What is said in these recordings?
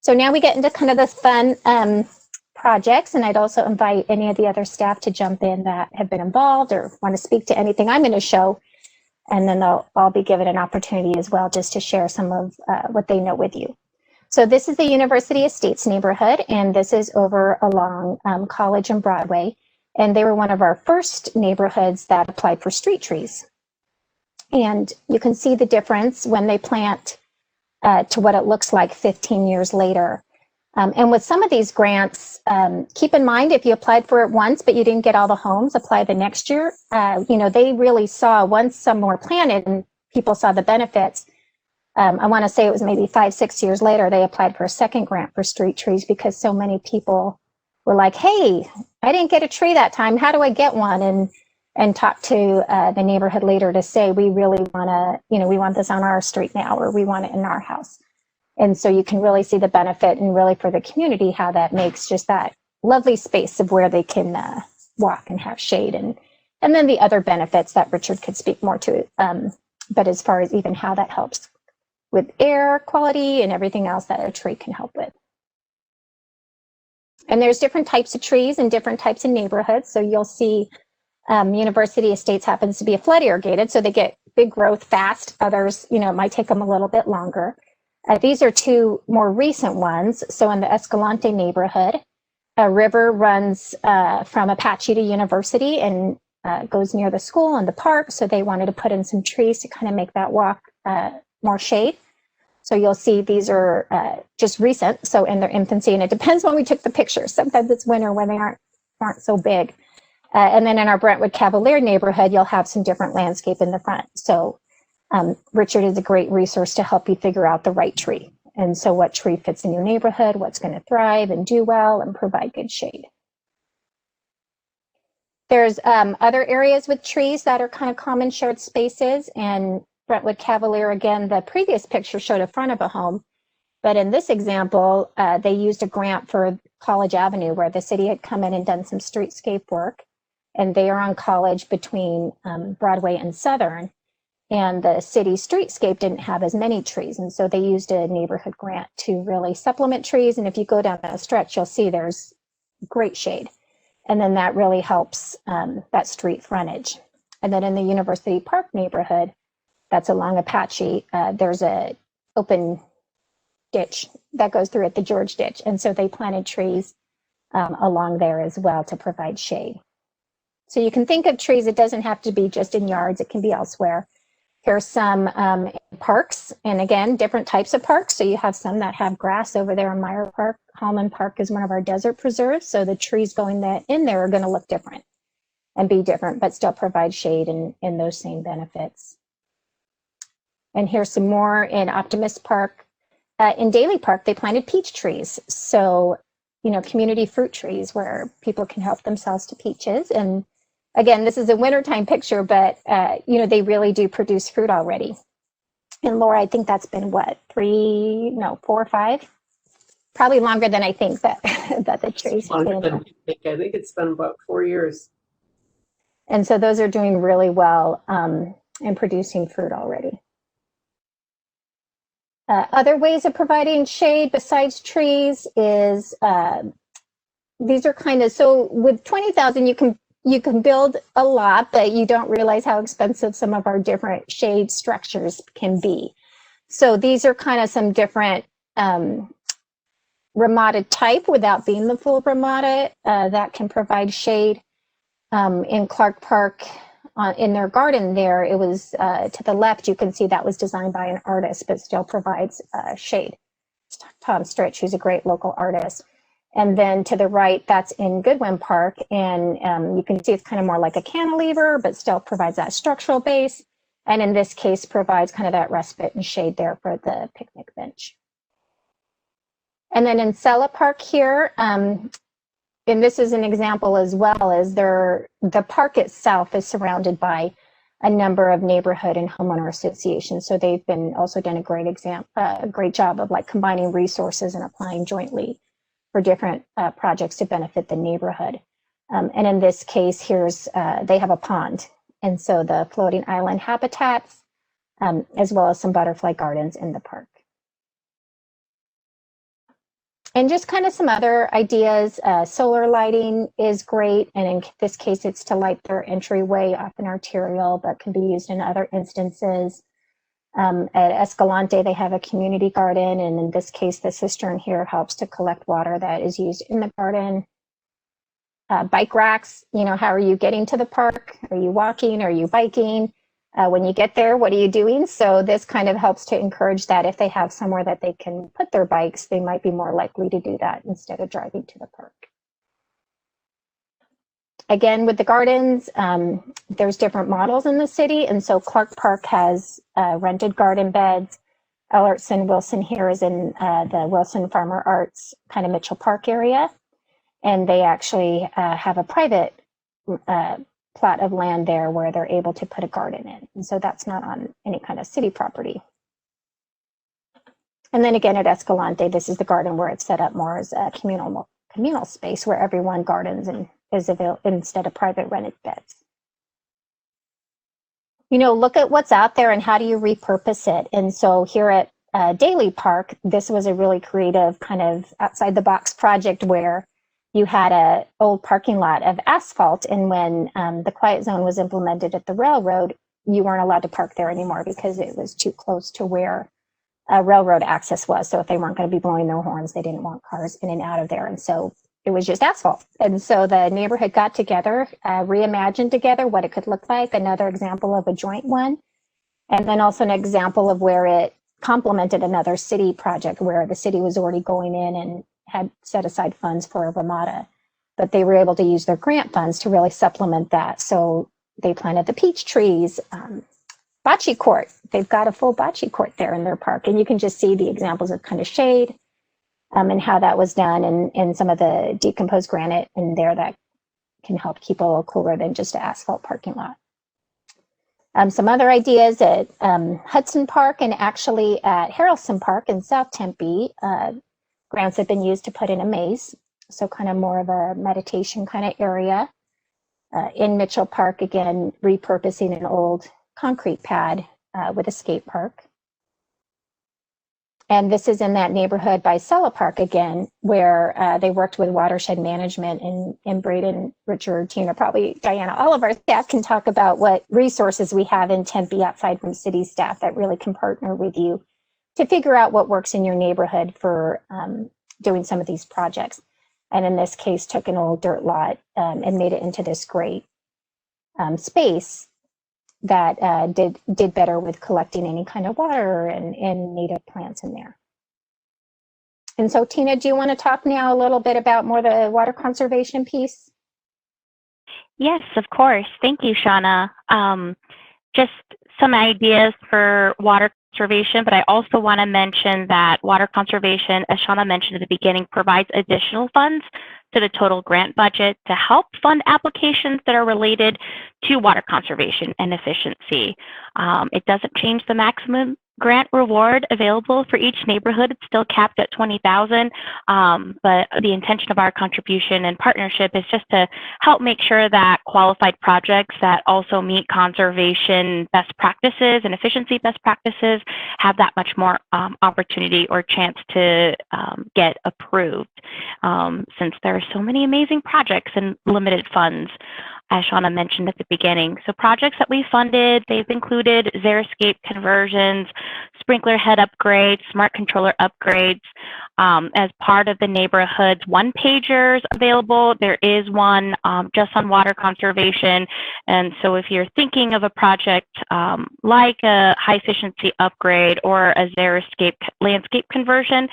So now we get into kind of the fun projects, and I'd also invite any of the other staff to jump in that have been involved or want to speak to anything I'm going to show, and then they'll all be given an opportunity as well just to share some of what they know with you. So this is the University Estates neighborhood, and this is over along College and Broadway, and they were one of our first neighborhoods that applied for street trees. And you can see the difference when they plant to what it looks like 15 years later. And with some of these grants, keep in mind if you applied for it once but you didn't get all the homes, apply the next year. They really saw once some were planted and people saw the benefits. I want to say it was maybe 5-6 years later they applied for a second grant for street trees because so many people were like, hey, I didn't get a tree that time. How do I get one? And talk to the neighborhood leader to say, we really want to, we want this on our street now, or we want it in our house. And so you can really see the benefit, and really for the community, how that makes just that lovely space of where they can walk and have shade. And then the other benefits that Richard could speak more to. But as far as even how that helps with air quality and everything else that a tree can help with. And there's different types of trees and different types of neighborhoods. So you'll see University Estates happens to be a flood irrigated, so they get big growth fast. Others, it might take them a little bit longer. These are two more recent ones. So in the Escalante neighborhood, a river runs from Apache to University and goes near the school and the park. So they wanted to put in some trees to kind of make that walk more shade. So you'll see these are just recent, so in their infancy, and it depends when we took the pictures. Sometimes it's winter when they aren't so big. And then in our Brentwood Cavalier neighborhood, you'll have some different landscape in the front. So Richard is a great resource to help you figure out the right tree. And so what tree fits in your neighborhood, what's going to thrive and do well and provide good shade. There's other areas with trees that are kind of common shared spaces. And Brentwood Cavalier, again, the previous picture showed a front of a home. But in this example, they used a grant for College Avenue where the city had come in and done some streetscape work. And they are on College between Broadway and Southern. And the city streetscape didn't have as many trees. And so they used a neighborhood grant to really supplement trees. And if you go down that stretch, you'll see there's great shade. And then that really helps that street frontage. And then in the University Park neighborhood, that's along Apache, there's a open ditch that goes through it, the George Ditch. And so they planted trees along there as well to provide shade. So you can think of trees, it doesn't have to be just in yards, it can be elsewhere. Here's some parks, and again, different types of parks. So you have some that have grass over there in Meyer Park. Hallman Park is one of our desert preserves, so the trees going in there are going to look different and be different, but still provide shade and those same benefits. And here's some more in Optimist Park. In Daly Park, they planted peach trees. So, community fruit trees where people can help themselves to peaches. And again, this is a wintertime picture, but, they really do produce fruit already. And Laura, I think that's been what, 4 or 5? Probably longer than I think that, that the trees have been. I think it's been about 4 years. And so those are doing really well in producing fruit already. Other ways of providing shade besides trees is, these are kind of, so with 20,000, you can build a lot, but you don't realize how expensive some of our different shade structures can be. So these are kind of some different ramada type without being the full ramada that can provide shade. In Clark Park, in their garden there, it was to the left, you can see that was designed by an artist, but still provides shade. It's Tom Stritch, who's a great local artist. And then to the right, that's in Goodwin Park. And you can see it's kind of more like a cantilever, but still provides that structural base. And in this case, provides kind of that respite and shade there for the picnic bench. And then in Sella Park here, and this is an example as well, as the park itself is surrounded by a number of neighborhood and homeowner associations. So they've been also done a great job of like combining resources and applying jointly for different projects to benefit the neighborhood. And in this case, they have a pond. And so the floating island habitats, as well as some butterfly gardens in the park. And just kind of some other ideas. Solar lighting is great, and in this case, it's to light their entryway off an arterial, but can be used in other instances. At Escalante, they have a community garden, and in this case, the cistern here helps to collect water that is used in the garden. Bike racks, you know, how are you getting to the park? Are you walking? Are you biking? When you get there, what are you doing? So this kind of helps to encourage that if they have somewhere that they can put their bikes, they might be more likely to do that instead of driving to the park. Again, with the gardens, there's different models in the city. And so Clark Park has rented garden beds. Ellertson Wilson here is in the Wilson Farmer Arts kind of Mitchell Park area. And they actually have a private plot of land there where they're able to put a garden in. And so that's not on any kind of city property. And then again at Escalante, this is the garden where it's set up more as a communal space where everyone gardens and is available instead of private rented beds. You know, look at what's out there and how do you repurpose it. And so here at Daly Park, this was a really creative kind of outside the box project where you had an old parking lot of asphalt, and when the quiet zone was implemented at the railroad, you weren't allowed to park there anymore because it was too close to where railroad access was. So if they weren't going to be blowing their horns, they didn't want cars in and out of there. And so it was just asphalt. And so the neighborhood got together, reimagined together what it could look like, another example of a joint one, and then also an example of where it complemented another city project where the city was already going in and had set aside funds for a Ramada, but they were able to use their grant funds to really supplement that. So they planted the peach trees, Bocce Court. They've got a full Bocce Court there in their park, and you can just see the examples of kind of shade and how that was done, and some of the decomposed granite in there that can help keep a little cooler than just an asphalt parking lot. Some other ideas at Hudson Park and actually at Harrelson Park in South Tempe, grants have been used to put in a maze, so kind of more of a meditation kind of area. In Mitchell Park, again, repurposing an old concrete pad with a skate park. And this is in that neighborhood by Sella Park again, where they worked with watershed management, and Braden, Richard, Tina, probably Diana, all of our staff can talk about what resources we have in Tempe outside from city staff that really can partner with you to figure out what works in your neighborhood for doing some of these projects. And in this case, took an old dirt lot and made it into this great space that did better with collecting any kind of water and native plants in there. And so, Tina, do you want to talk now a little bit about more the water conservation piece? Yes, of course. Thank you, Shauna. Just some ideas for water conservation, but I also want to mention that water conservation, as Shauna mentioned at the beginning, provides additional funds to the total grant budget to help fund applications that are related to water conservation and efficiency. It doesn't change the maximum grant reward available for each neighborhood. It's still capped at $20,000, but the intention of our contribution and partnership is just to help make sure that qualified projects that also meet conservation best practices and efficiency best practices have that much more opportunity or chance to get approved, since there are so many amazing projects and limited funds, as Shauna mentioned at the beginning. So projects that we funded, they've included xeriscape conversions, sprinkler head upgrades, smart controller upgrades. As part of the neighborhood's one-pagers available, there is one just on water conservation. And so if you're thinking of a project like a high-efficiency upgrade or a xeriscape landscape conversion,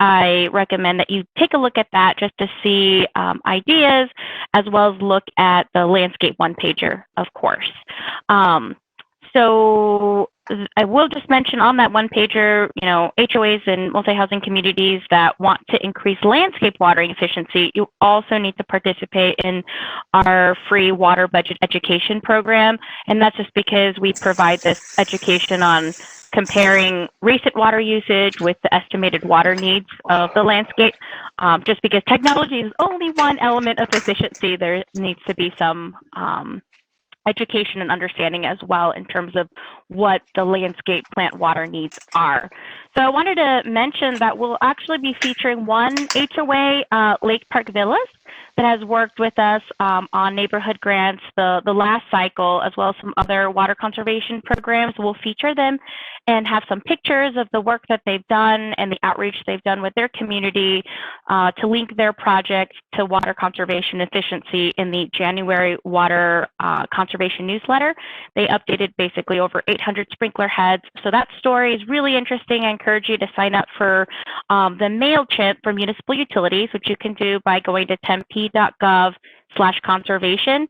I recommend that you take a look at that just to see ideas, as well as look at the landscape one-pager, of course. So I will just mention on that one-pager, you know, HOAs and multi-housing communities that want to increase landscape watering efficiency, you also need to participate in our free water budget education program. And that's just because we provide this education on comparing recent water usage with the estimated water needs of the landscape. Just because technology is only one element of efficiency, there needs to be some education and understanding as well in terms of what the landscape plant water needs are. So I wanted to mention that we'll actually be featuring one HOA, Lake Park Villas, that has worked with us on neighborhood grants the last cycle, as well as some other water conservation programs. We'll feature them and have some pictures of the work that they've done and the outreach they've done with their community to link their project to water conservation efficiency in the January water conservation newsletter. They updated basically over 800 sprinkler heads. So that story is really interesting. I encourage you to sign up for the MailChimp for municipal utilities, which you can do by going to tempe.gov/conservation,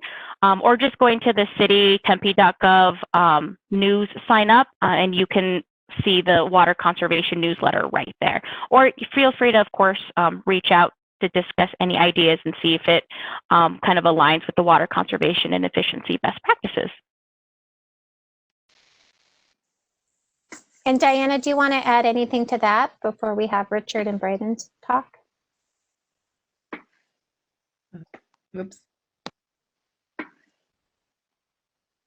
or just going to the city tempe.gov news sign up, and you can see the water conservation newsletter right there. Or feel free to, of course, reach out to discuss any ideas and see if it kind of aligns with the water conservation and efficiency best practices. And Diana, do you want to add anything to that before we have Richard and Braden talk? Oops.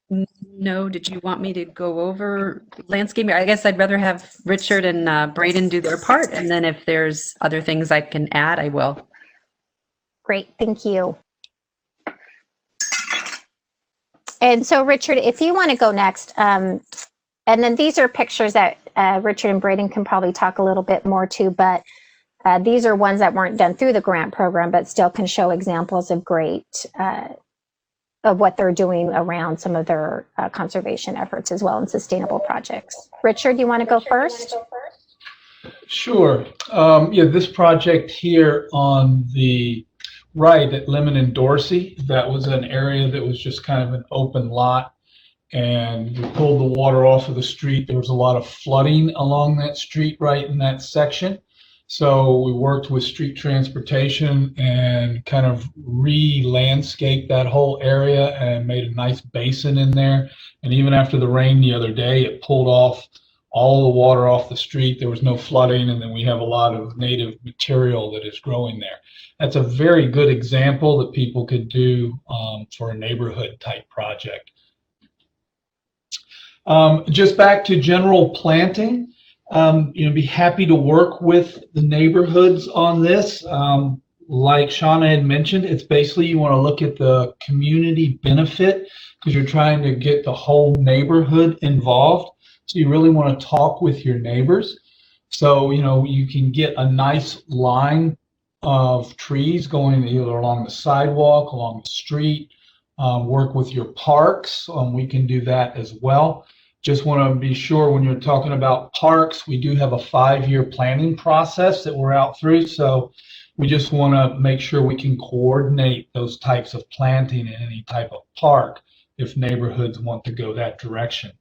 No, did you want me to go over landscaping? I guess I'd rather have Richard and Braden do their part, and then if there's other things I can add, I will. Great, thank you. And so Richard, if you want to go next, and then these are pictures that Richard and Braden can probably talk a little bit more to, but these are ones that weren't done through the grant program, but still can show examples of great, of what they're doing around some of their conservation efforts as well and sustainable projects. Richard, you want to go first? Sure. Yeah, this project here on the right at Lemon and Dorsey, that was an area that was just kind of an open lot. And we pulled the water off of the street. There was a lot of flooding along that street right in that section. So we worked with street transportation and kind of re-landscaped that whole area and made a nice basin in there. And even after the rain the other day, it pulled off all the water off the street. There was no flooding, and then we have a lot of native material that is growing there. That's a very good example that people could do for a neighborhood type project. Just back to general planting, be happy to work with the neighborhoods on this. Like Shauna had mentioned, it's basically you want to look at the community benefit because you're trying to get the whole neighborhood involved. So you really want to talk with your neighbors. So, you can get a nice line of trees going either along the sidewalk, along the street, work with your parks. We can do that as well. Just want to be sure when you're talking about parks, we do have a 5-year planning process that we're out through. So we just want to make sure we can coordinate those types of planting in any type of park if neighborhoods want to go that direction.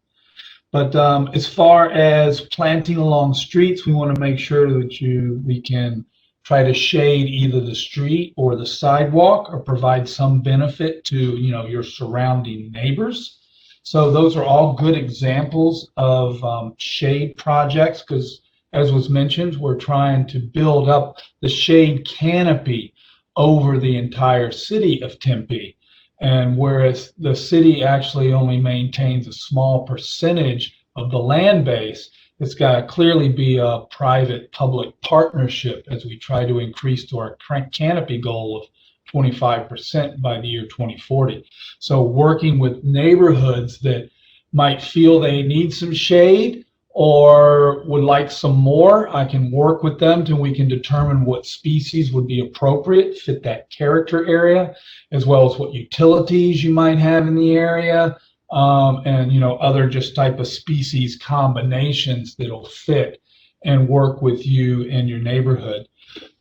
But as far as planting along streets, we want to make sure that we can try to shade either the street or the sidewalk or provide some benefit to your surrounding neighbors. So those are all good examples of shade projects because, as was mentioned, we're trying to build up the shade canopy over the entire city of Tempe. And whereas the city actually only maintains a small percentage of the land base, it's got to clearly be a private-public partnership as we try to increase to our canopy goal of 25% by the year 2040. So working with neighborhoods that might feel they need some shade or would like some more, I can work with them till we can determine what species would be appropriate, fit that character area, as well as what utilities you might have in the area, and other just type of species combinations that'll fit and work with you and your neighborhood.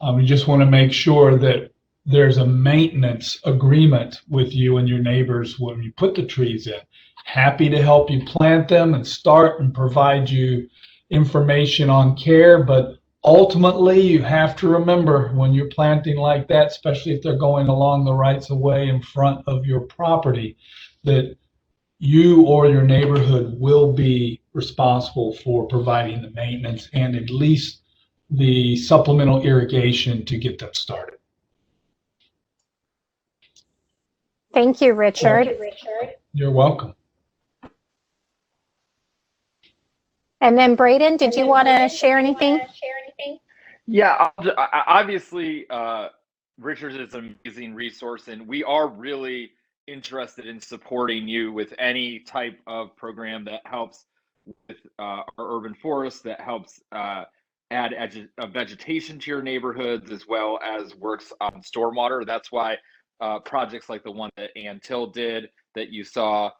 You just want to make sure that there's a maintenance agreement with you and your neighbors when you put the trees in. Happy to help you plant them and start and provide you information on care, but ultimately you have to remember when you're planting like that, especially if they're going along the rights of way in front of your property, that you or your neighborhood will be responsible for providing the maintenance and at least the supplemental irrigation to get them started. Thank you, Richard. You're welcome. And then Braden, did you want to share anything? Yeah, obviously, Richard is an amazing resource, and we are really interested in supporting you with any type of program that helps with our urban forests, that helps add vegetation to your neighborhoods, as well as works on stormwater. That's why projects like the one that Ann Till did that you saw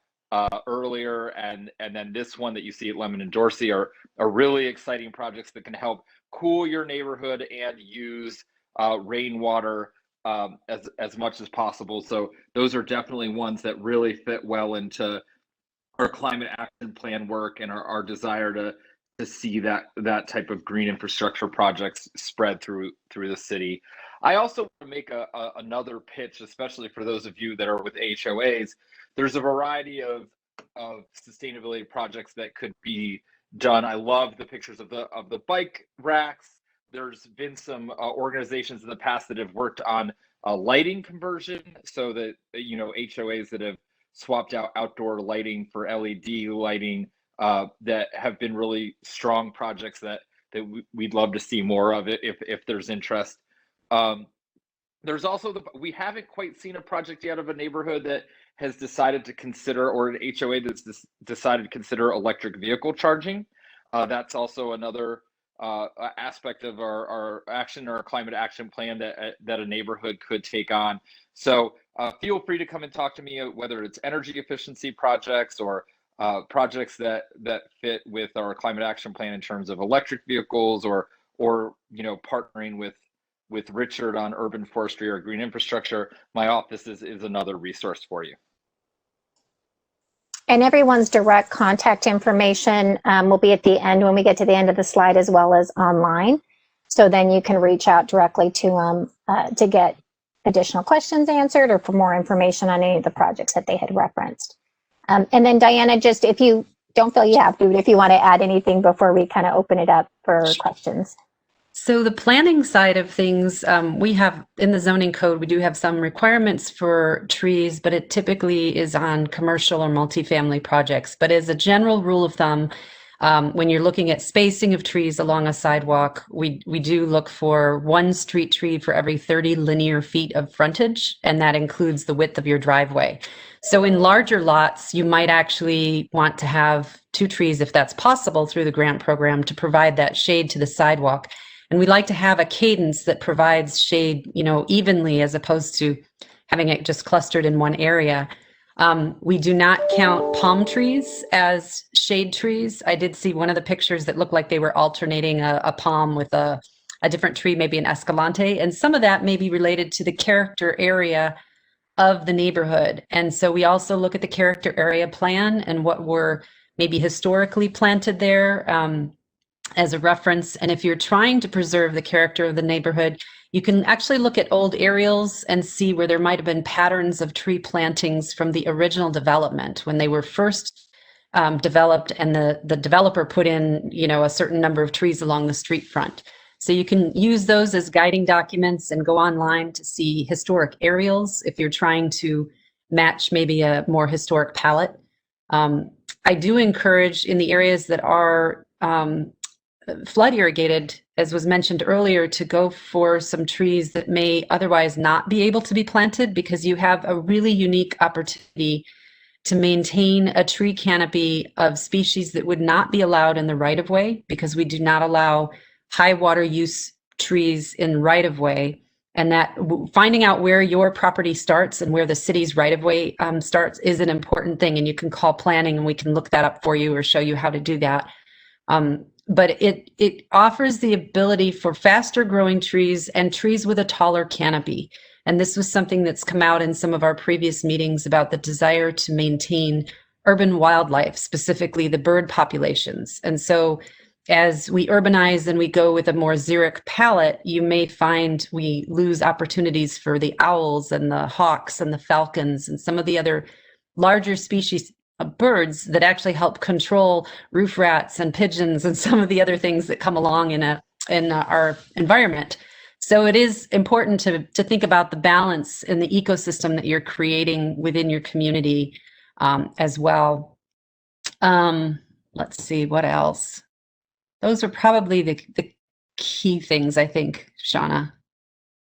earlier, and then this one that you see at Lemon and Dorsey are really exciting projects that can help cool your neighborhood and use rainwater as much as possible. So those are definitely ones that really fit well into our climate action plan work and our desire to see that type of green infrastructure projects spread through the city. I also want to make another pitch, especially for those of you that are with HOAs. There's a variety of sustainability projects that could be done. I love the pictures of the bike racks. There's been some organizations in the past that have worked on lighting conversion, so that HOAs that have swapped out outdoor lighting for LED lighting, that have been really strong projects that we'd love to see more of it if there's interest. There's also we haven't quite seen a project yet of a neighborhood that has decided to consider, or an HOA that's decided to consider electric vehicle charging. That's also another aspect of our action, or our climate action plan that a neighborhood could take on. So feel free to come and talk to me, whether it's energy efficiency projects or projects that fit with our climate action plan in terms of electric vehicles, or partnering with Richard on urban forestry or green infrastructure. My office is another resource for you. And everyone's direct contact information will be at the end when we get to the end of the slide, as well as online. So then you can reach out directly to them to get additional questions answered, or for more information on any of the projects that they had referenced. And then Diana, just if you don't feel you have to, but if you want to add anything before we kind of open it up for questions. So the planning side of things, we have in the zoning code, we do have some requirements for trees, but it typically is on commercial or multifamily projects. But as a general rule of thumb, when you're looking at spacing of trees along a sidewalk, we do look for one street tree for every 30 linear feet of frontage, and that includes the width of your driveway. So in larger lots, you might actually want to have 2 trees, if that's possible, through the grant program to provide that shade to the sidewalk. And we like to have a cadence that provides shade, evenly, as opposed to having it just clustered in one area. We do not count palm trees as shade trees. I did see one of the pictures that looked like they were alternating a palm with a different tree, maybe an escalante. And some of that may be related to the character area of the neighborhood. And so we also look at the character area plan and what were maybe historically planted there as a reference. And if you're trying to preserve the character of the neighborhood, you can actually look at old aerials and see where there might have been patterns of tree plantings from the original development when they were first developed, and the developer put in, a certain number of trees along the street front. So you can use those as guiding documents and go online to see historic aerials if you're trying to match maybe a more historic palette. I do encourage, in the areas that are flood irrigated, as was mentioned earlier, to go for some trees that may otherwise not be able to be planted, because you have a really unique opportunity to maintain a tree canopy of species that would not be allowed in the right-of-way, because we do not allow high water use trees in right-of-way. And that finding out where your property starts and where the city's right-of-way starts is an important thing. And you can call planning and we can look that up for you or show you how to do that. But it offers the ability for faster growing trees and trees with a taller canopy. And this was something that's come out in some of our previous meetings about the desire to maintain urban wildlife, specifically the bird populations. And so as we urbanize and we go with a more xeric palette, you may find we lose opportunities for the owls and the hawks and the falcons and some of the other larger species of birds that actually help control roof rats and pigeons and some of the other things that come along in our environment. So it is important to think about the balance in the ecosystem that you're creating within your community. as well. Let's see, what else? Those are probably the key things, I think, Shauna.